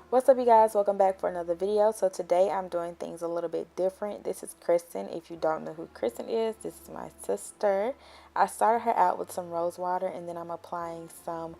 What's up, you guys? Welcome back for another video. So today I'm doing things a little bit different. This is Christyn. If you don't know who Christyn is, this is my sister. I started her out with some rose water, and then I'm applying some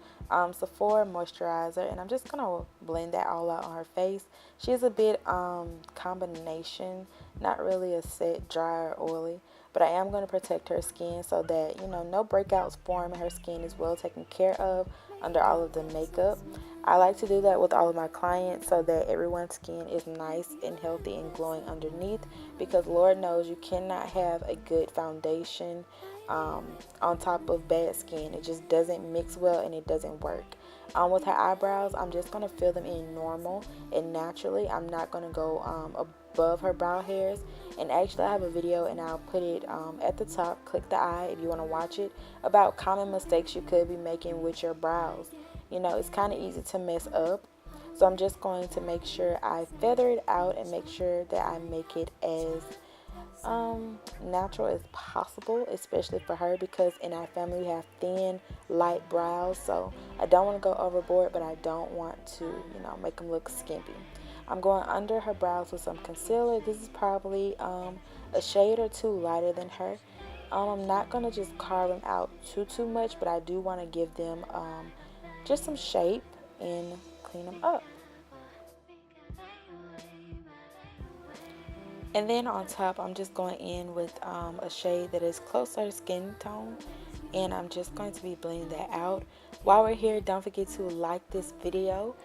Sephora moisturizer, and I'm just gonna blend that all out on her face. She's a bit combination, not really a set, dry or oily, but I am going to protect her skin so that, no breakouts form and her skin is well taken care of under all of the makeup. I like to do that with all of my clients so that everyone's skin is nice and healthy and glowing underneath, because Lord knows you cannot have a good foundation on top of bad skin. It just doesn't mix well and it doesn't work. With her eyebrows, I'm just going to fill them in normal and naturally. I'm not going to go above her brow hairs. And actually, I have a video and I'll put it at the top. Click the eye if you want to watch it, about common mistakes you could be making with your brows. It's kind of easy to mess up. So I'm just going to make sure I feather it out and make sure that I make it as natural as possible, especially for her, because in our family we have thin, light brows. So I don't want to go overboard, but I don't want to, make them look skimpy. I'm going under her brows with some concealer. This is probably a shade or two lighter than her. I'm not going to just carve them out too much, but I do want to give them just some shape and clean them up. And then on top, I'm just going in with a shade that is closer to skin tone, and I'm just going to be blending that out. While we're here, don't forget to like this video,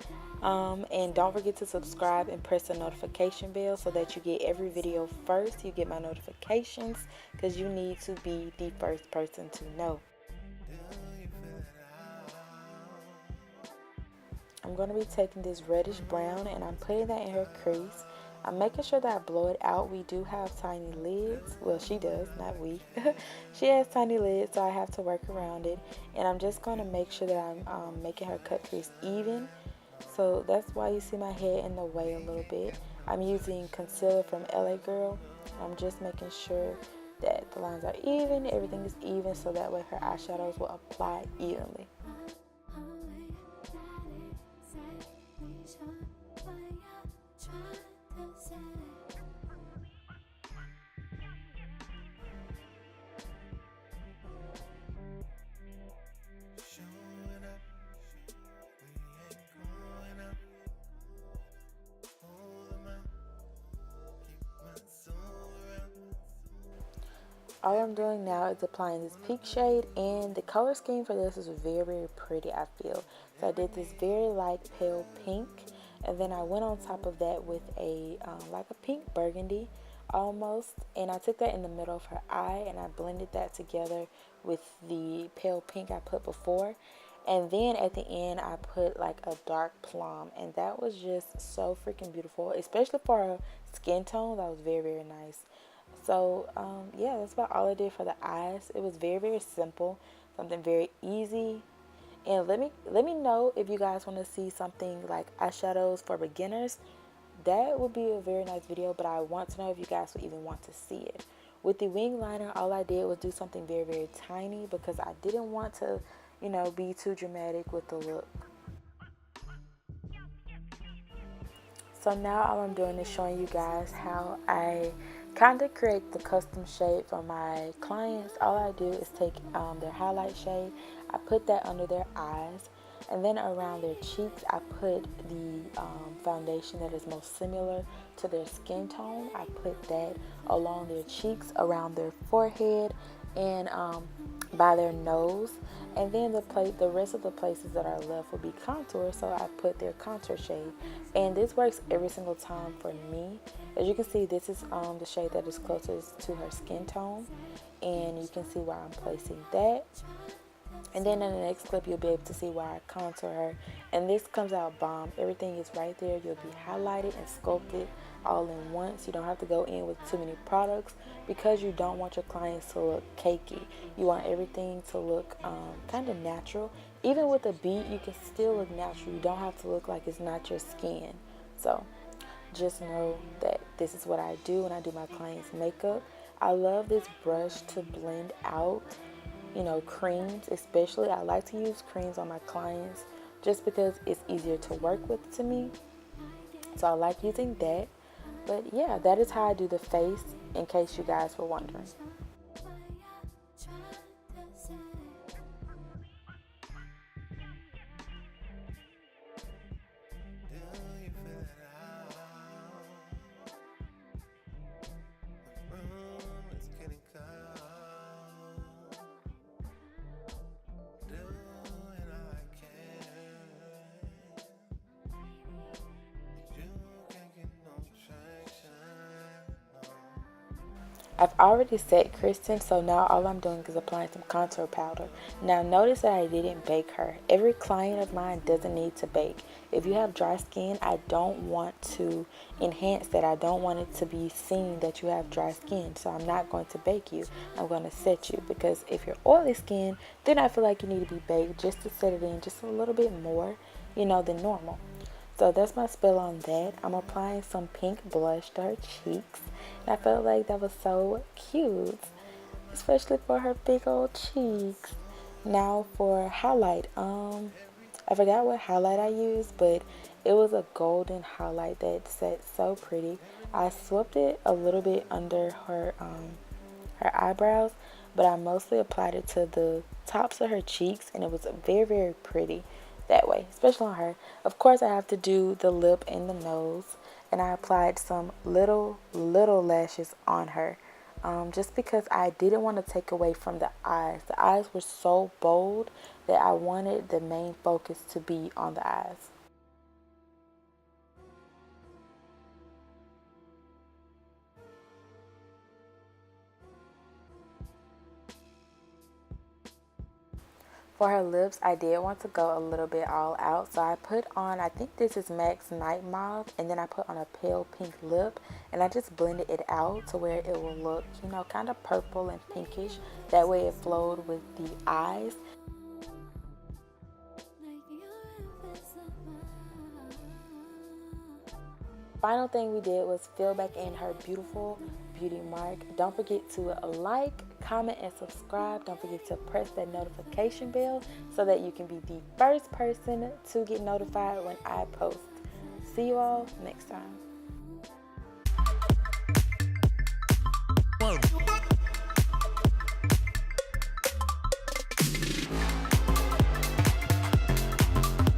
and don't forget to subscribe and press the notification bell so that you get every video first. You get my notifications because you need to be the first person to know. I'm going to be taking this reddish brown and I'm putting that in her crease. I'm making sure that I blow it out. We do have tiny lids. Well, she does, not we. She has tiny lids, so I have to work around it. And I'm just going to make sure that I'm making her cut crease even. So that's why you see my head in the way a little bit. I'm using concealer from LA Girl. I'm just making sure that the lines are even, everything is even, so that way her eyeshadows will apply evenly. All I'm doing now is applying this peach shade, and the color scheme for this is very pretty, I feel. So I did this very light pale pink, and then I went on top of that with a like a pink burgundy almost, and I took that in the middle of her eye and I blended that together with the pale pink I put before. And then at the end I put like a dark plum, and that was just so freaking beautiful, especially for a skin tone. That was very nice. So yeah, that's about all I did for the eyes. It was very simple, something very easy. And let me know if you guys want to see something like eyeshadows for beginners. That would be a very nice video, but I want to know if you guys would even want to see it. With the wing liner, all I did was do something very tiny because I didn't want to, be too dramatic with the look. So now all I'm doing is showing you guys how I kind of create the custom shade for my clients. All I do is take their highlight shade, I put that under their eyes, and then around their cheeks I put the foundation that is most similar to their skin tone. I put that along their cheeks, around their forehead, and by their nose. And then the rest of the places that are left will be contour, so I put their contour shade. And this works every single time for me. As you can see, this is the shade that is closest to her skin tone, and you can see where I'm placing that. And then in the next clip, you'll be able to see where I contour her. And this comes out bomb. Everything is right there. You'll be highlighted and sculpted all in once. You don't have to go in with too many products because you don't want your clients to look cakey. You want everything to look kind of natural. Even with a bead, you can still look natural. You don't have to look like it's not your skin. So just know that this is what I do when I do my clients' makeup. I love this brush to blend out creams, especially. I like to use creams on my clients just because it's easier to work with to me. So I like using that. But yeah, that is how I do the face, in case you guys were wondering. I've already set Christyn, so now all I'm doing is applying some contour powder. Now notice that I didn't bake her. Every client of mine doesn't need to bake. If you have dry skin, I don't want to enhance that. I don't want it to be seen that you have dry skin, so I'm not going to bake you. I'm going to set you, because if you're oily skin, then I feel like you need to be baked just to set it in just a little bit more, than normal. So that's my spill on that. I'm applying some pink blush to her cheeks. And I felt like that was so cute, especially for her big old cheeks. Now for highlight. I forgot what highlight I used, but it was a golden highlight that set so pretty. I swept it a little bit under her eyebrows, but I mostly applied it to the tops of her cheeks, and it was very, very pretty that way, especially on her. Of course, I have to do the lip and the nose, and I applied some little lashes on her, just because I didn't want to take away from the eyes. The eyes were so bold that I wanted the main focus to be on the eyes. For her lips, I did want to go a little bit all out, so I put on, I think this is MAC's Night Mauve, and then I put on a pale pink lip, and I just blended it out to where it will look, kind of purple and pinkish. That way it flowed with the eyes. Final thing we did was fill back in her beautiful beauty mark. Don't forget to like, comment, and subscribe. Don't forget to press that notification bell so that you can be the first person to get notified when I post. See you all next time.